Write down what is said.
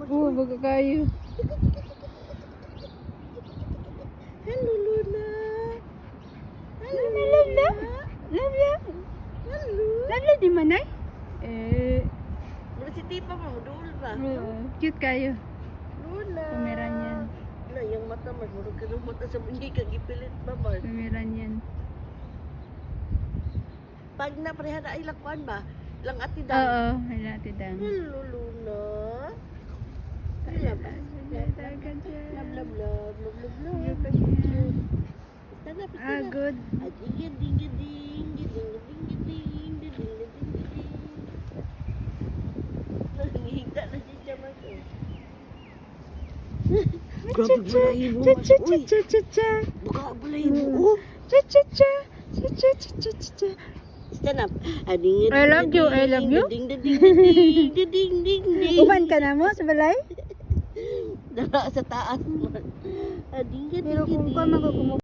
Oo, baga kayo. Hello, Luna. Hello, Lala. Lala. Hello. Lala di manay? Eh, Mula si Tipa mo, doon ba? cute kayo. Luna. Pomeranian. Wala, yung mata mo. Murag ka ng mata sa hindi ka gipilit ba, Mark? Pomeranian. Pag napareha na ay lakuan ba? Lang ati Oo, daw. may natidang. Hello, Luna. Love, Love, love, love, love, love, love. Stand up, Ah, stand up. good. Ah, ding, ding, ding, ding, ding, ding, ding, ding, ding, ding. Nanghihigda na si Chaman ko. Grabe bulayin mo, Mas. Uy, Cha-cha-cha-cha-cha. baka bulayin mo. Oh. Cha-cha-cha. Cha-cha-cha-cha-cha. Stand up. Ah, ding, I love you, I love you. Ding, ding, ding, ding, ding, ding, ding, ding. Uban ka na mo sa balay? Dala sa taas. Ah, ding, ding, Pero ding, kung ka ding. magkukumog